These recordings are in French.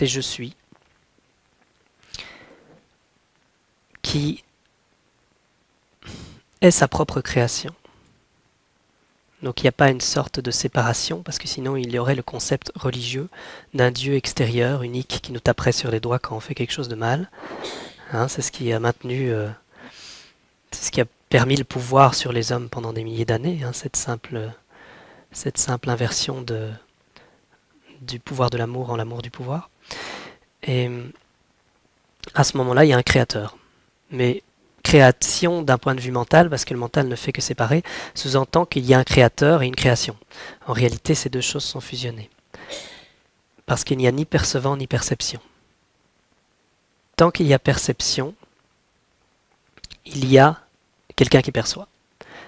c'est je suis, qui est sa propre création. Donc il n'y a pas une sorte de séparation, parce que sinon il y aurait le concept religieux d'un Dieu extérieur, unique, qui nous taperait sur les doigts quand on fait quelque chose de mal. Hein, c'est ce qui a maintenu, c'est ce qui a permis le pouvoir sur les hommes pendant des milliers d'années, hein, cette simple inversion du pouvoir de l'amour en l'amour du pouvoir. Et à ce moment-là, il y a un créateur. Mais création d'un point de vue mental, parce que le mental ne fait que séparer, sous-entend qu'il y a un créateur et une création. En réalité, ces deux choses sont fusionnées. Parce qu'il n'y a ni percevant ni perception. Tant qu'il y a perception, il y a quelqu'un qui perçoit.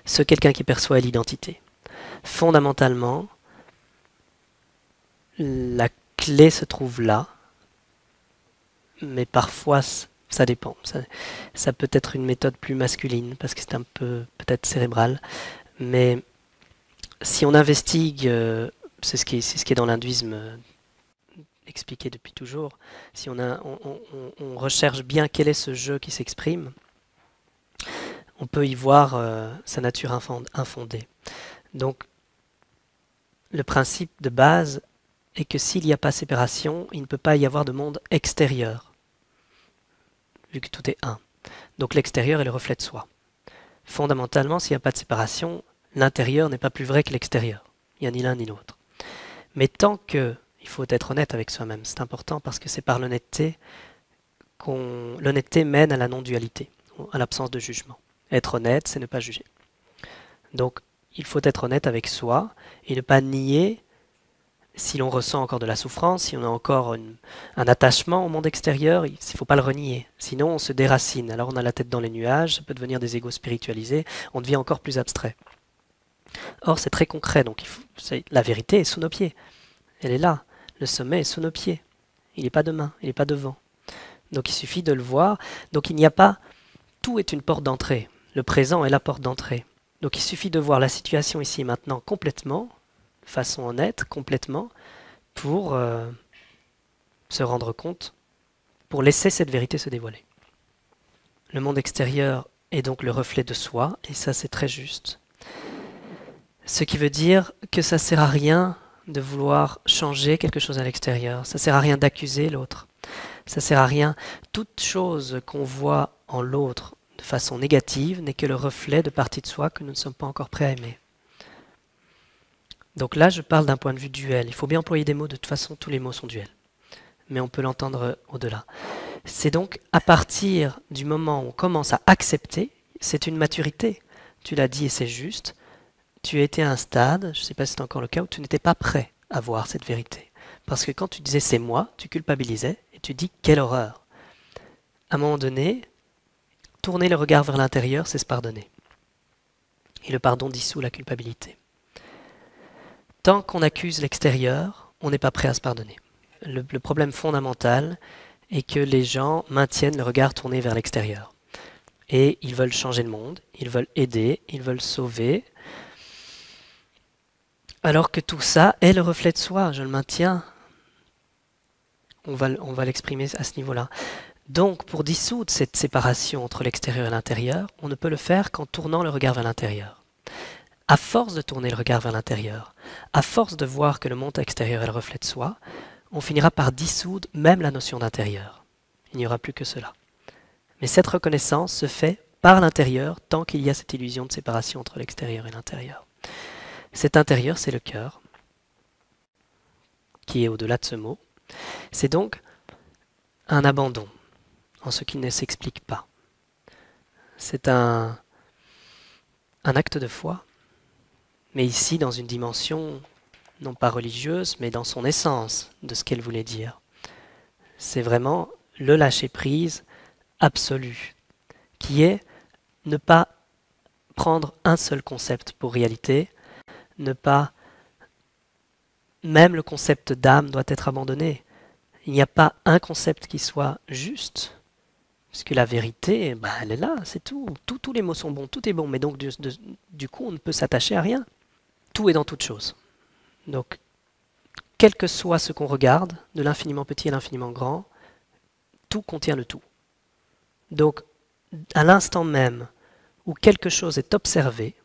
Ce quelqu'un qui perçoit est l'identité. Fondamentalement, la clé se trouve là, mais parfois ça dépend. Ça peut être une méthode plus masculine, parce que c'est un peu peut-être cérébral, mais si on investigue, c'est ce qui est dans l'hindouisme expliqué depuis toujours, si on recherche bien quel est ce jeu qui s'exprime, on peut y voir sa nature infondée. Donc, le principe de base est que s'il n'y a pas séparation, il ne peut pas y avoir de monde extérieur, vu que tout est un. Donc l'extérieur est le reflet de soi. Fondamentalement, s'il n'y a pas de séparation, l'intérieur n'est pas plus vrai que l'extérieur. Il n'y a ni l'un ni l'autre. Mais tant que, il faut être honnête avec soi-même, c'est important parce que c'est par l'honnêteté l'honnêteté mène à la non-dualité, à l'absence de jugement. Être honnête, c'est ne pas juger. Donc, il faut être honnête avec soi et ne pas nier si l'on ressent encore de la souffrance, si on a encore un attachement au monde extérieur, il ne faut pas le renier. Sinon, on se déracine. Alors on a la tête dans les nuages, ça peut devenir des égos spiritualisés, on devient encore plus abstrait. Or, c'est très concret, donc la vérité est sous nos pieds. Elle est là. Le sommet est sous nos pieds. Il n'est pas demain, il n'est pas devant. Donc il suffit de le voir. Donc il n'y a pas... Tout est une porte d'entrée. Le présent est la porte d'entrée. Donc il suffit de voir la situation ici et maintenant complètement, de façon honnête, complètement, pour se rendre compte, pour laisser cette vérité se dévoiler. Le monde extérieur est donc le reflet de soi, et ça c'est très juste. Ce qui veut dire que ça ne sert à rien de vouloir changer quelque chose à l'extérieur, ça ne sert à rien d'accuser l'autre, ça ne sert à rien. Toute chose qu'on voit en l'autre de façon négative n'est que le reflet de parties de soi que nous ne sommes pas encore prêts à aimer. Donc là, je parle d'un point de vue duel. Il faut bien employer des mots, de toute façon, tous les mots sont duels. Mais on peut l'entendre au-delà. C'est donc à partir du moment où on commence à accepter, c'est une maturité. Tu l'as dit et c'est juste, tu as été à un stade, je ne sais pas si c'est encore le cas, où tu n'étais pas prêt à voir cette vérité. Parce que quand tu disais c'est moi, tu culpabilisais et tu dis quelle horreur. À un moment donné, tourner le regard vers l'intérieur, c'est se pardonner. Et le pardon dissout la culpabilité. Tant qu'on accuse l'extérieur, on n'est pas prêt à se pardonner. Le problème fondamental est que les gens maintiennent le regard tourné vers l'extérieur. Et ils veulent changer le monde, ils veulent aider, ils veulent sauver. Alors que tout ça est le reflet de soi, je le maintiens. On va l'exprimer à ce niveau-là. Donc, pour dissoudre cette séparation entre l'extérieur et l'intérieur, on ne peut le faire qu'en tournant le regard vers l'intérieur. À force de tourner le regard vers l'intérieur, à force de voir que le monde extérieur est le reflet de soi, on finira par dissoudre même la notion d'intérieur. Il n'y aura plus que cela. Mais cette reconnaissance se fait par l'intérieur tant qu'il y a cette illusion de séparation entre l'extérieur et l'intérieur. Cet intérieur, c'est le cœur, qui est au-delà de ce mot. C'est donc un abandon, en ce qui ne s'explique pas. C'est un acte de foi, mais ici dans une dimension non pas religieuse, mais dans son essence de ce qu'elle voulait dire. C'est vraiment le lâcher-prise absolu, qui est ne pas prendre un seul concept pour réalité, ne pas... Même le concept d'âme doit être abandonné. Il n'y a pas un concept qui soit juste, parce que la vérité, elle est là, c'est tout. Tous les mots sont bons, tout est bon, mais donc du coup on ne peut s'attacher à rien. Tout est dans toute chose. Donc quel que soit ce qu'on regarde, de l'infiniment petit à l'infiniment grand, tout contient le tout. Donc, à l'instant même où quelque chose est observé,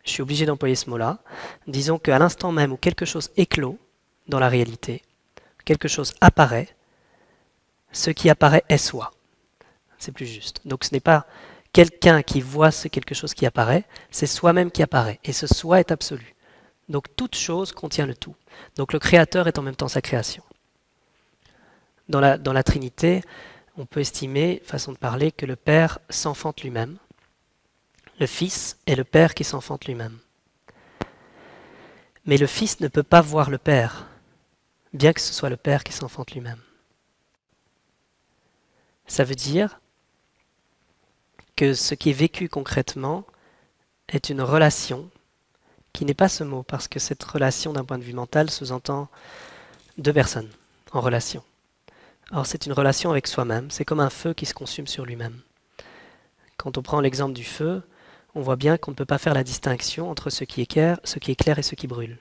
je suis obligé d'employer ce mot-là, disons qu'à l'instant même où quelque chose éclot dans la réalité, quelque chose apparaît, ce qui apparaît est soi. C'est plus juste. Donc ce n'est pas quelqu'un qui voit quelque chose qui apparaît, c'est soi-même qui apparaît. Et ce soi est absolu. Donc toute chose contient le tout. Donc le créateur est en même temps sa création. Dans la Trinité, on peut estimer, façon de parler, que le Père s'enfante lui-même. Le Fils est le Père qui s'enfante lui-même. Mais le Fils ne peut pas voir le Père, bien que ce soit le Père qui s'enfante lui-même. Ça veut dire que ce qui est vécu concrètement est une relation qui n'est pas ce mot, parce que cette relation d'un point de vue mental sous-entend deux personnes en relation. Or c'est une relation avec soi-même, c'est comme un feu qui se consume sur lui-même. Quand on prend l'exemple du feu, on voit bien qu'on ne peut pas faire la distinction entre ce qui est clair et ce qui brûle.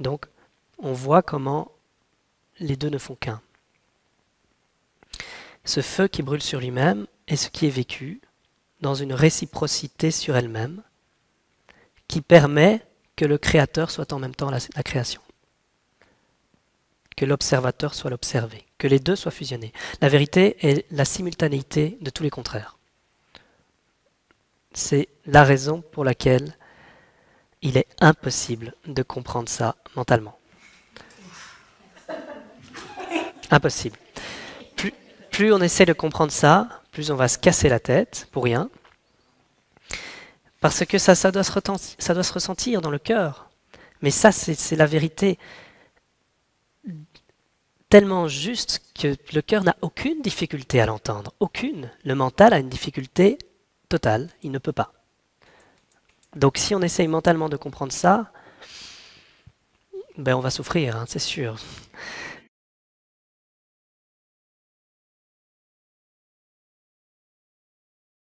Donc on voit comment les deux ne font qu'un. Ce feu qui brûle sur lui-même est ce qui est vécu dans une réciprocité sur elle-même qui permet que le créateur soit en même temps la création, que l'observateur soit l'observé, que les deux soient fusionnés. La vérité est la simultanéité de tous les contraires. C'est la raison pour laquelle il est impossible de comprendre ça mentalement. Impossible. Plus on essaie de comprendre ça, plus on va se casser la tête pour rien. Parce que ça doit se ressentir dans le cœur. Mais ça, c'est la vérité tellement juste que le cœur n'a aucune difficulté à l'entendre. Aucune. Le mental a une difficulté totale. Il ne peut pas. Donc si on essaye mentalement de comprendre ça, ben on va souffrir, hein, c'est sûr.